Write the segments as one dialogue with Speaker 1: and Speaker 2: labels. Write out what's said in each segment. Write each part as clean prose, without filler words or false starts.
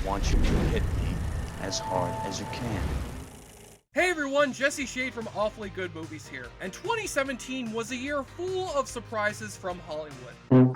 Speaker 1: want you to hit me as hard as you can.
Speaker 2: Hey everyone, Jesse Shade from Awfully Good Movies here, and 2017 was a year full of surprises from Hollywood.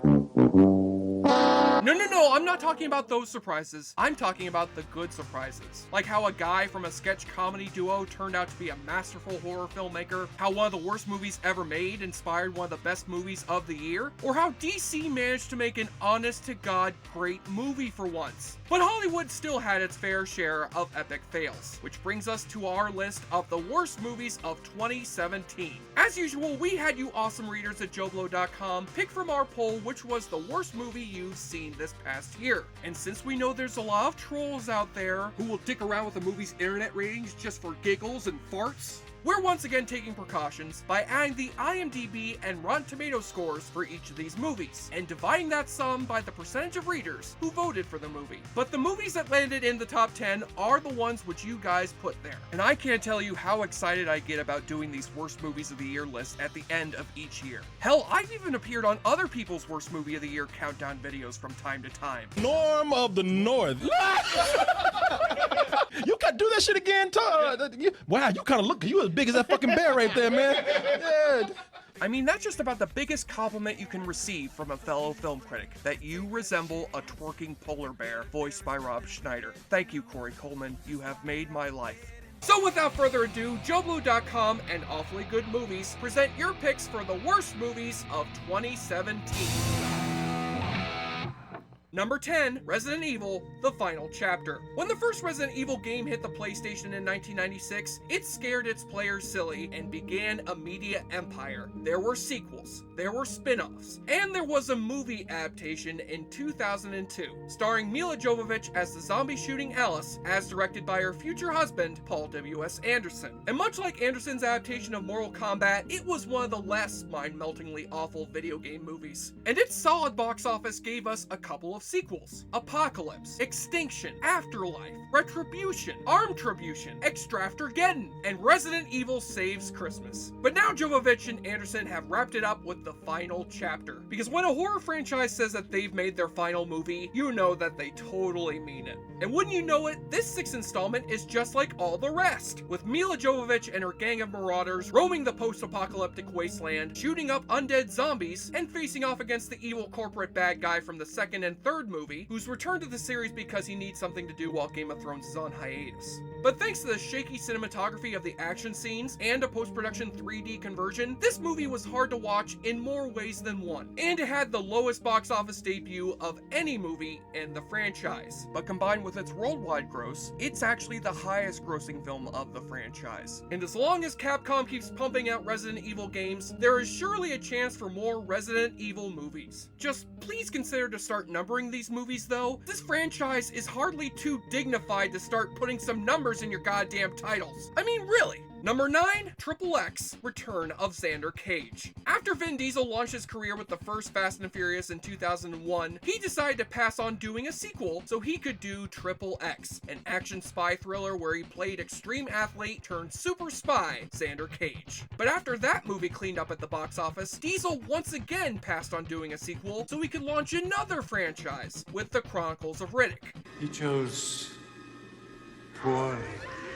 Speaker 2: No, I'm not talking about those surprises. I'm talking about the good surprises. Like how a guy from a sketch comedy duo turned out to be a masterful horror filmmaker, how one of the worst movies ever made inspired one of the best movies of the year, or how DC managed to make an honest-to-God great movie for once. But Hollywood still had its fair share of epic fails, which brings us to our list of the worst movies of 2017. As usual, we had you awesome readers at JoBlo.com pick from our poll which was the worst movie you've seen this past year. And since we know there's a lot of trolls out there who will dick around with the movie's internet ratings just for giggles and farts, we're once again taking precautions by adding the IMDb and Rotten Tomatoes scores for each of these movies, and dividing that sum by the percentage of readers who voted for the movie. But the movies that landed in the top 10 are the ones which you guys put there. And I can't tell you how excited I get about doing these worst movies of the year lists at the end of each year. Hell, I've even appeared on other people's worst movie of the year countdown videos from time to time.
Speaker 3: Norm of the North. You can do that shit again, wow, you kind of look, you as big as that fucking bear right there, man. Yeah.
Speaker 2: I mean, that's just about the biggest compliment you can receive from a fellow film critic, that you resemble a twerking polar bear voiced by Rob Schneider. Thank you, Corey Coleman. You have made my life. So without further ado, JoBlo.com and Awfully Good Movies present your picks for the worst movies of 2017. Number 10, Resident Evil, The Final Chapter. When the first Resident Evil game hit the PlayStation in 1996, it scared its players silly and began a media empire. There were sequels, there were spin-offs, and there was a movie adaptation in 2002, starring Mila Jovovich as the zombie-shooting Alice, as directed by her future husband, Paul W.S. Anderson. And much like Anderson's adaptation of Mortal Kombat, it was one of the less mind-meltingly awful video game movies. And its solid box office gave us a couple of sequels: Apocalypse, Extinction, Afterlife, Retribution, Armtribution, Extraftergeddon, and Resident Evil Saves Christmas. But now Jovovich and Anderson have wrapped it up with The Final Chapter, because when a horror franchise says that they've made their final movie, you know that they totally mean it. And wouldn't you know it, this sixth installment is just like all the rest, with Mila Jovovich and her gang of marauders roaming the post-apocalyptic wasteland, shooting up undead zombies, and facing off against the evil corporate bad guy from the second and third movie, who's returned to the series because he needs something to do while Game of Thrones is on hiatus. But thanks to the shaky cinematography of the action scenes and a post-production 3D conversion, this movie was hard to watch in more ways than one, and it had the lowest box office debut of any movie in the franchise. But combined with its worldwide gross, it's actually the highest grossing film of the franchise. And as long as Capcom keeps pumping out Resident Evil games, there is surely a chance for more Resident Evil movies. Just please consider to start numbering these movies though. This franchise is hardly too dignified to start putting some numbers in your goddamn titles. I mean, really. Number 9, XXx, Return of Xander Cage. After Vin Diesel launched his career with the first Fast and Furious in 2001, he decided to pass on doing a sequel so he could do XXx, an action spy thriller where he played extreme athlete turned super spy Xander Cage. But after that movie cleaned up at the box office, Diesel once again passed on doing a sequel so he could launch another franchise with The Chronicles of Riddick.
Speaker 4: He chose poorly.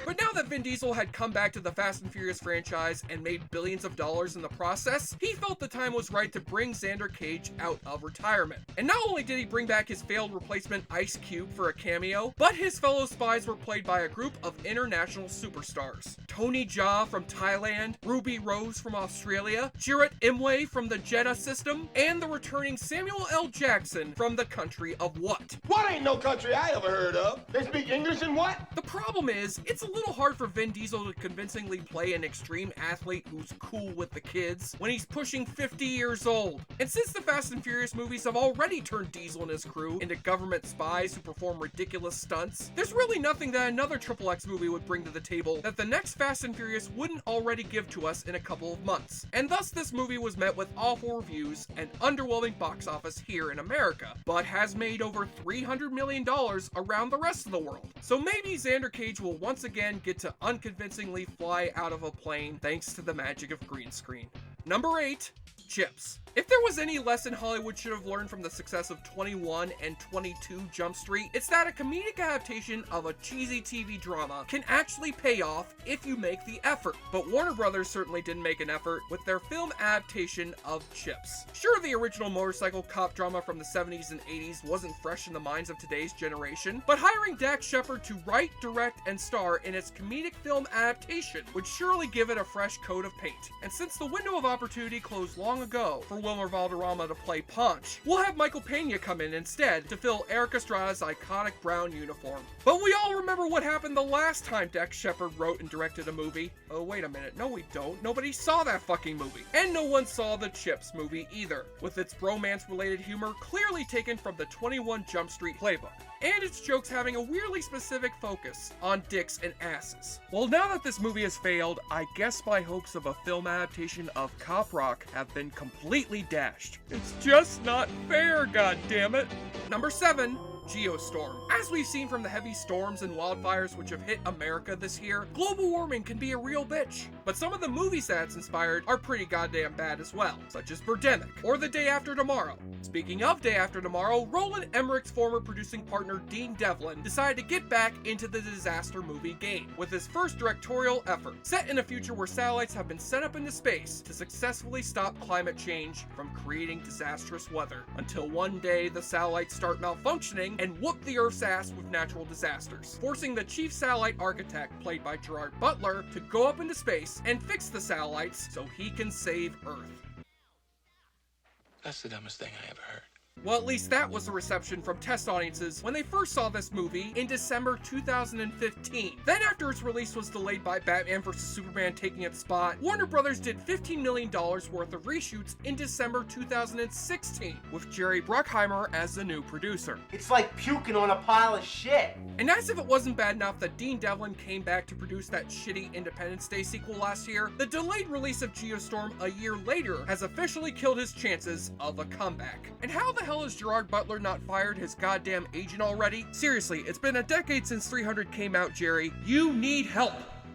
Speaker 2: But now that Vin Diesel had come back to the Fast and Furious franchise and made billions of dollars in the process, he felt the time was right to bring Xander Cage out of retirement. And not only did he bring back his failed replacement Ice Cube for a cameo, but his fellow spies were played by a group of international superstars. Tony Jaa from Thailand, Ruby Rose from Australia, Jarrett Imwe from the Jeddah system, and the returning Samuel L. Jackson from the country of what?
Speaker 5: What ain't no country I ever heard of? They speak English and what?
Speaker 2: The problem is, it's a little hard for Vin Diesel to convincingly play an extreme athlete who's cool with the kids when he's pushing 50 years old. And since the Fast and Furious movies have already turned Diesel and his crew into government spies who perform ridiculous stunts, there's really nothing that another XXx movie would bring to the table that the next Fast and Furious wouldn't already give to us in a couple of months. And thus this movie was met with awful reviews and underwhelming box office here in America, but has made over $300 million around the rest of the world. So maybe Xander Cage will once again get to unconvincingly fly out of a plane thanks to the magic of green screen. Number 8, Chips. If there was any lesson Hollywood should have learned from the success of 21 and 22 Jump Street, it's that a comedic adaptation of a cheesy TV drama can actually pay off if you make the effort. But Warner Brothers certainly didn't make an effort with their film adaptation of Chips. Sure, the original motorcycle cop drama from the 70s and 80s wasn't fresh in the minds of today's generation, but hiring Dax Shepard to write, direct, and star in its comedic film adaptation would surely give it a fresh coat of paint. And since the window of opportunity closed long ago for Wilmer Valderrama to play Punch, we'll have Michael Pena come in instead to fill Eric Estrada's iconic brown uniform. But we all remember what happened the last time Dax Shepard wrote and directed a movie. Oh, wait a minute. No, we don't. Nobody saw that fucking movie. And no one saw the Chips movie either, with its bromance-related humor clearly taken from the 21 Jump Street playbook, and its jokes having a weirdly specific focus on dicks and asses. Well, now that this movie has failed, I guess my hopes of a film adaptation of Cop Rock have been completely dashed. It's just not fair, goddammit. Number 7. Geostorm. As we've seen from the heavy storms and wildfires which have hit America this year, global warming can be a real bitch. But some of the movies that it's inspired are pretty goddamn bad as well, such as Birdemic or The Day After Tomorrow. Speaking of Day After Tomorrow, Roland Emmerich's former producing partner Dean Devlin decided to get back into the disaster movie game with his first directorial effort, set in a future where satellites have been sent up into space to successfully stop climate change from creating disastrous weather, until one day the satellites start malfunctioning and whoop the Earth's ass with natural disasters, forcing the chief satellite architect, played by Gerard Butler, to go up into space and fix the satellites so he can save Earth.
Speaker 4: That's the dumbest thing I ever heard.
Speaker 2: Well, at least that was the reception from test audiences when they first saw this movie in December 2015. Then after its release was delayed by Batman vs. Superman taking its spot, Warner Brothers did $15 million worth of reshoots in December 2016, with Jerry Bruckheimer as the new producer.
Speaker 6: It's like puking on a pile of shit.
Speaker 2: And as if it wasn't bad enough that Dean Devlin came back to produce that shitty Independence Day sequel last year, the delayed release of Geostorm a year later has officially killed his chances of a comeback. And how the hell has Gerard Butler not fired his goddamn agent already? Seriously, it's been a decade since 300 came out, Jerry. You need help.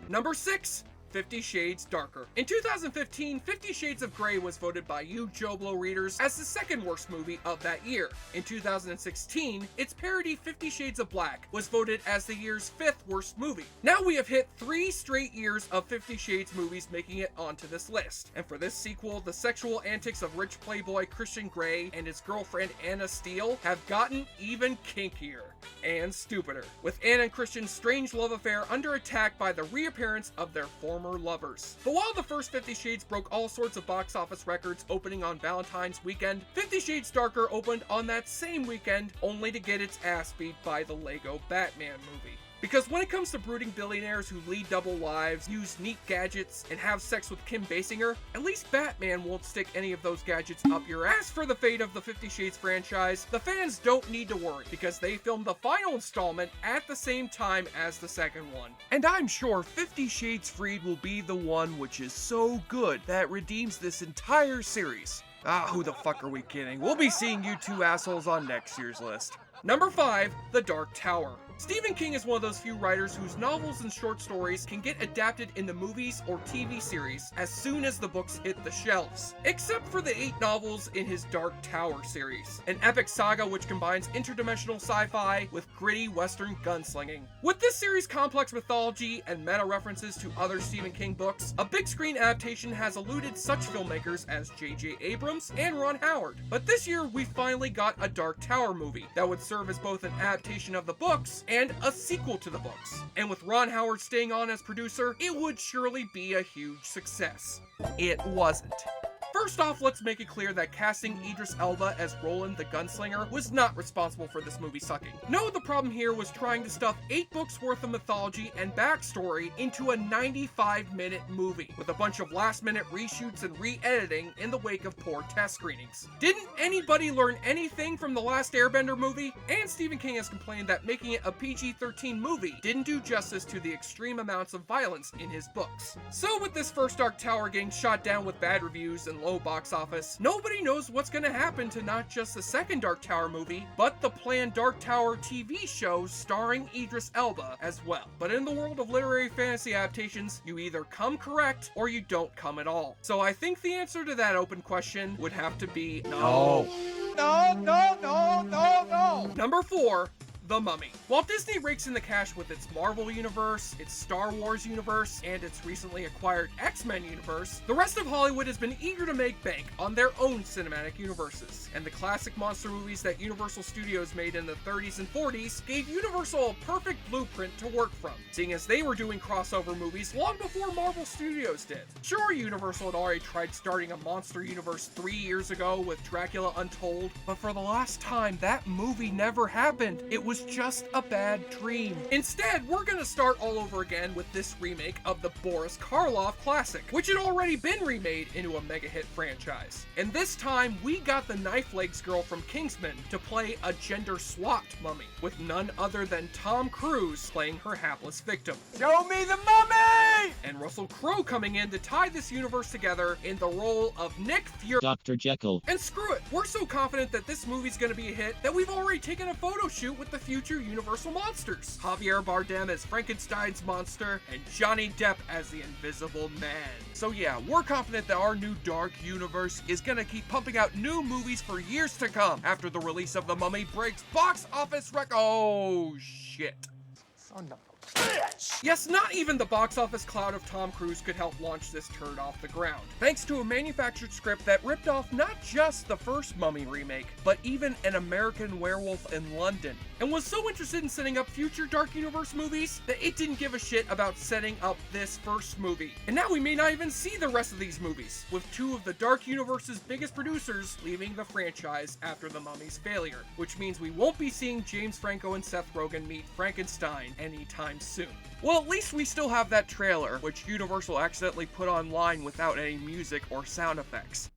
Speaker 2: Number 6. 50 Shades Darker. In 2015, 50 Shades of Grey was voted by you JoBlo readers as the second worst movie of that year. In 2016, its parody 50 Shades of Black was voted as the year's 5th worst movie. Now we have hit 3 straight years of 50 Shades movies making it onto this list. And for this sequel, the sexual antics of rich playboy Christian Grey and his girlfriend Anna Steele have gotten even kinkier and stupider, with Anna and Christian's strange love affair under attack by the reappearance of their former lovers. But while the first 50 Shades broke all sorts of box office records opening on Valentine's weekend, 50 Shades Darker opened on that same weekend only to get its ass beat by the Lego Batman movie. Because when it comes to brooding billionaires who lead double lives, use neat gadgets, and have sex with Kim Basinger, at least Batman won't stick any of those gadgets up your ass. As for the fate of the 50 Shades franchise, the fans don't need to worry, because they filmed the final installment at the same time as the second one. And I'm sure 50 Shades Freed will be the one which is so good that redeems this entire series. Ah, who the fuck are we kidding? We'll be seeing you two assholes on next year's list. Number 5, The Dark Tower. Stephen King is one of those few writers whose novels and short stories can get adapted into movies or TV series as soon as the books hit the shelves. Except for the 8 novels in his Dark Tower series, an epic saga which combines interdimensional sci-fi with gritty western gunslinging. With this series' complex mythology and meta references to other Stephen King books, a big screen adaptation has eluded such filmmakers as J.J. Abrams and Ron Howard. But this year we finally got a Dark Tower movie that would serve as both an adaptation of the books and a sequel to the books. And with Ron Howard staying on as producer, it would surely be a huge success. It wasn't. First off, let's make it clear that casting Idris Elba as Roland the Gunslinger was not responsible for this movie sucking. No, the problem here was trying to stuff 8 books worth of mythology and backstory into a 95-minute movie, with a bunch of last-minute reshoots and re-editing in the wake of poor test screenings. Didn't anybody learn anything from the last Airbender movie? And Stephen King has complained that making it a PG-13 movie didn't do justice to the extreme amounts of violence in his books. So with this first Dark Tower getting shot down with bad reviews and low box office, nobody knows what's gonna happen to not just the second Dark Tower movie, but the planned Dark Tower TV show starring Idris Elba as well. But in the world of literary fantasy adaptations, you either come correct or you don't come at all. So I think the answer to that open question would have to be no. No. Number 4. The Mummy. While Disney rakes in the cash with its Marvel universe, its Star Wars universe, and its recently acquired X-Men universe, the rest of Hollywood has been eager to make bank on their own cinematic universes. And the classic monster movies that Universal Studios made in the 30s and 40s gave Universal a perfect blueprint to work from, seeing as they were doing crossover movies long before Marvel Studios did. Sure, Universal had already tried starting a monster universe 3 years ago with Dracula Untold, but for the last time, that movie never happened. It was just a bad dream. Instead, we're gonna start all over again with this remake of the Boris Karloff classic, which had already been remade into a mega hit franchise. And this time, we got the Knife Legs girl from Kingsman to play a gender-swapped mummy, with none other than Tom Cruise playing her hapless victim.
Speaker 6: Show me the mummy!
Speaker 2: And Russell Crowe coming in to tie this universe together in the role of Nick Fury.
Speaker 7: Dr. Jekyll.
Speaker 2: And screw it, we're so confident that this movie's gonna be a hit that we've already taken a photo shoot with the future Universal monsters. Javier Bardem as Frankenstein's monster, and Johnny Depp as the Invisible Man. So yeah, we're confident that our new Dark Universe is gonna keep pumping out new movies for years to come after the release of The Mummy breaks box office oh shit.
Speaker 6: Son of a
Speaker 2: Yes, not even the box office cloud of Tom Cruise could help launch this turd off the ground, thanks to a manufactured script that ripped off not just the first Mummy remake, but even An American Werewolf in London, and was so interested in setting up future Dark Universe movies that it didn't give a shit about setting up this first movie. And now we may not even see the rest of these movies, with 2 of the Dark Universe's biggest producers leaving the franchise after The Mummy's failure, which means we won't be seeing James Franco and Seth Rogen meet Frankenstein anytime soon. Well, at least we still have that trailer, which Universal accidentally put online without any music or sound effects.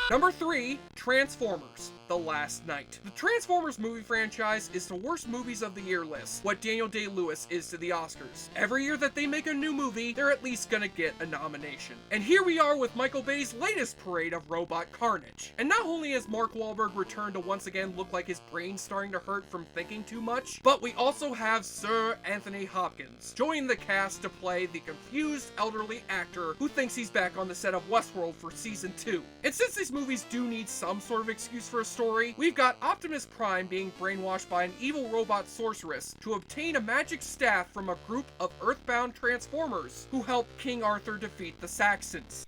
Speaker 2: Number 3, Transformers: The Last Night. The Transformers movie franchise is the worst movies of the year list, what Daniel Day-Lewis is to the Oscars. Every year that they make a new movie, they're at least gonna get a nomination. And here we are with Michael Bay's latest parade of robot carnage. And not only has Mark Wahlberg returned to once again look like his brain's starting to hurt from thinking too much, but we also have Sir Anthony Hopkins join the cast to play the confused elderly actor who thinks he's back on the set of Westworld for season 2. And since these movies do need some sort of excuse for a story, we've got Optimus Prime being brainwashed by an evil robot sorceress to obtain a magic staff from a group of earthbound Transformers who helped King Arthur defeat the Saxons.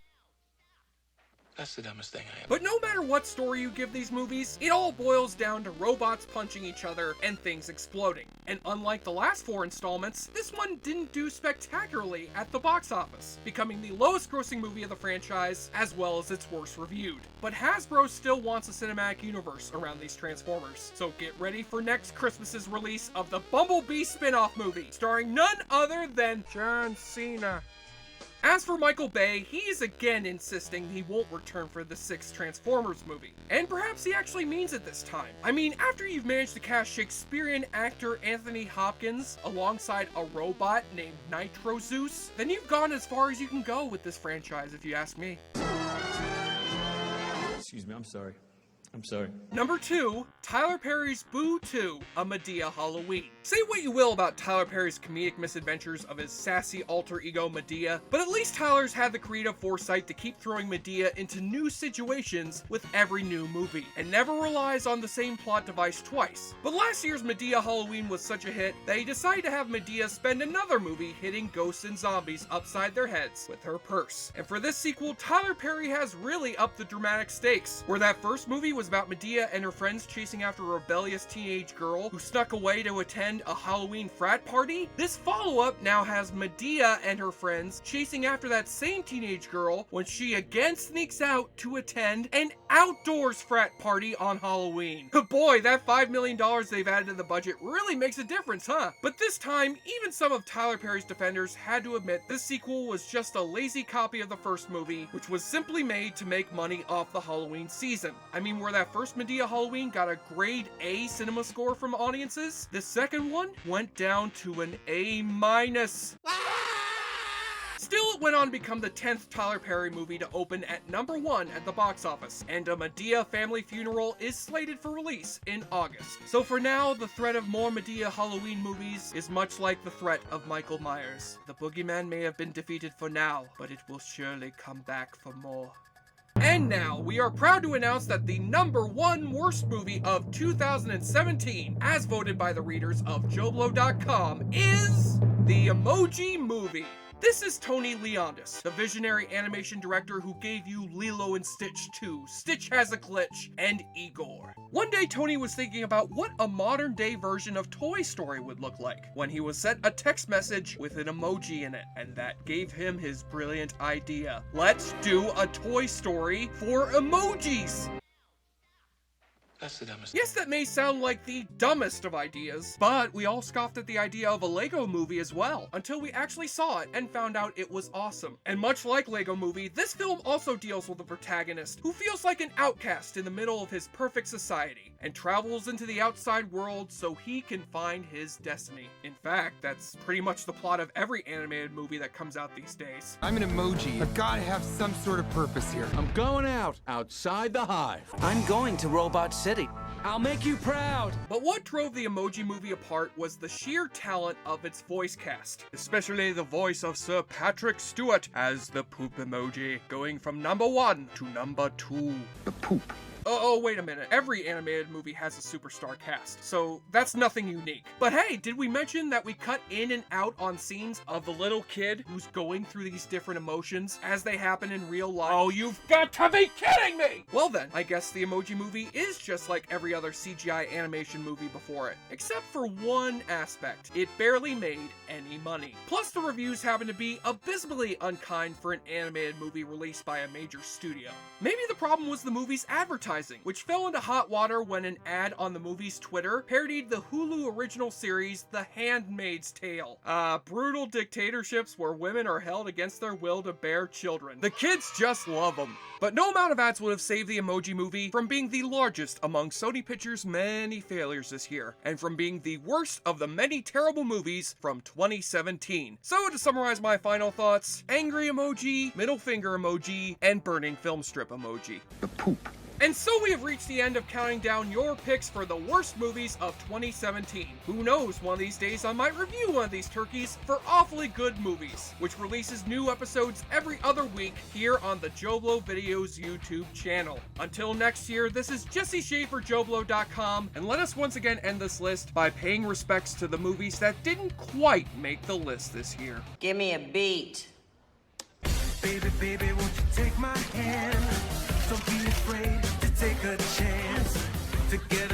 Speaker 4: That's the dumbest thing I ever.
Speaker 2: But no matter what story you give these movies, it all boils down to robots punching each other and things exploding. And unlike the last 4 installments, this one didn't do spectacularly at the box office, becoming the lowest grossing movie of the franchise, as well as its worst reviewed. But Hasbro still wants a cinematic universe around these Transformers, so get ready for next Christmas's release of the Bumblebee spin-off movie, starring none other than John Cena. As for Michael Bay, he is again insisting he won't return for the 6th Transformers movie. And perhaps he actually means it this time. I mean, after you've managed to cast Shakespearean actor Anthony Hopkins alongside a robot named Nitro Zeus, then you've gone as far as you can go with this franchise, if you ask me.
Speaker 8: Excuse me, I'm sorry. I'm sorry.
Speaker 2: Number 2, Tyler Perry's Boo 2, A Madea Halloween. Say what you will about Tyler Perry's comedic misadventures of his sassy alter ego Madea, but at least Tyler's had the creative foresight to keep throwing Madea into new situations with every new movie, and never relies on the same plot device twice. But last year's Madea Halloween was such a hit that he decided to have Madea spend another movie hitting ghosts and zombies upside their heads with her purse. And for this sequel, Tyler Perry has really upped the dramatic stakes, where that first movie was about Madea and her friends chasing after a rebellious teenage girl who snuck away to attend a Halloween frat party. This follow-up now has Madea and her friends chasing after that same teenage girl when she again sneaks out to attend an outdoors frat party on Halloween. Boy, that $5 million they've added to the budget really makes a difference, huh? But this time, even some of Tyler Perry's defenders had to admit this sequel was just a lazy copy of the first movie, which was simply made to make money off the Halloween season. I mean, were that first Madea Halloween got a grade A cinema score from audiences, the second one went down to an A-. Still, it went on to become the 10th Tyler Perry movie to open at #1 at the box office, and A Madea Family Funeral is slated for release in August. So for now, the threat of more Madea Halloween movies is much like the threat of Michael Myers. The boogeyman may have been defeated for now, but it will surely come back for more. And now, we are proud to announce that the #1 worst movie of 2017, as voted by the readers of JoBlo.com, is the Emoji Movie. This is Tony Leondis, the visionary animation director who gave you Lilo and Stitch 2, Stitch Has a Glitch, and Igor. One day Tony was thinking about what a modern day version of Toy Story would look like when he was sent a text message with an emoji in it, and that gave him his brilliant idea. Let's do a Toy Story for emojis!
Speaker 4: That's the dumbest.
Speaker 2: Yes, that may sound like the dumbest of ideas, but we all scoffed at the idea of a Lego Movie as well, until we actually saw it and found out it was awesome. And much like Lego Movie, this film also deals with a protagonist who feels like an outcast in the middle of his perfect society, and travels into the outside world so he can find his destiny. In fact, that's pretty much the plot of every animated movie that comes out these days.
Speaker 7: I'm an emoji. I've got to have some sort of purpose here.
Speaker 8: I'm going out, outside the hive.
Speaker 6: I'm going to Robot City. I'll make you proud.
Speaker 2: But what drove the Emoji Movie apart was the sheer talent of its voice cast, especially the voice of Sir Patrick Stewart as the poop emoji, going from #1 to #2.
Speaker 7: The poop.
Speaker 2: Oh, wait a minute. Every animated movie has a superstar cast, so that's nothing unique. But hey, did we mention that we cut in and out on scenes of the little kid who's going through these different emotions as they happen in real life? Oh, you've got to be kidding me! Well then, I guess the Emoji Movie is just like every other CGI animation movie before it, except for one aspect. It barely made any money. Plus, the reviews happen to be abysmally unkind for an animated movie released by a major studio. Maybe the problem was the movie's advertising, which fell into hot water when an ad on the movie's Twitter parodied the Hulu original series The Handmaid's Tale. Brutal dictatorships where women are held against their will to bear children. The kids just love them. But no amount of ads would have saved the Emoji Movie from being the largest among Sony Pictures' many failures this year, and from being the worst of the many terrible movies from 2017. So to summarize my final thoughts, angry emoji, middle finger emoji, and burning film strip emoji.
Speaker 7: The poop.
Speaker 2: And so we have reached the end of counting down your picks for the worst movies of 2017. Who knows, one of these days I might review one of these turkeys for Awfully Good Movies, which releases new episodes every other week here on the JoBlo Videos YouTube channel. Until next year, this is Jesse Shea for JoBlo.com, and let us once again end this list by paying respects to the movies that didn't quite make the list this year.
Speaker 9: Give me a beat.
Speaker 10: Baby, baby, won't you take my hand? Don't be afraid to take a chance to get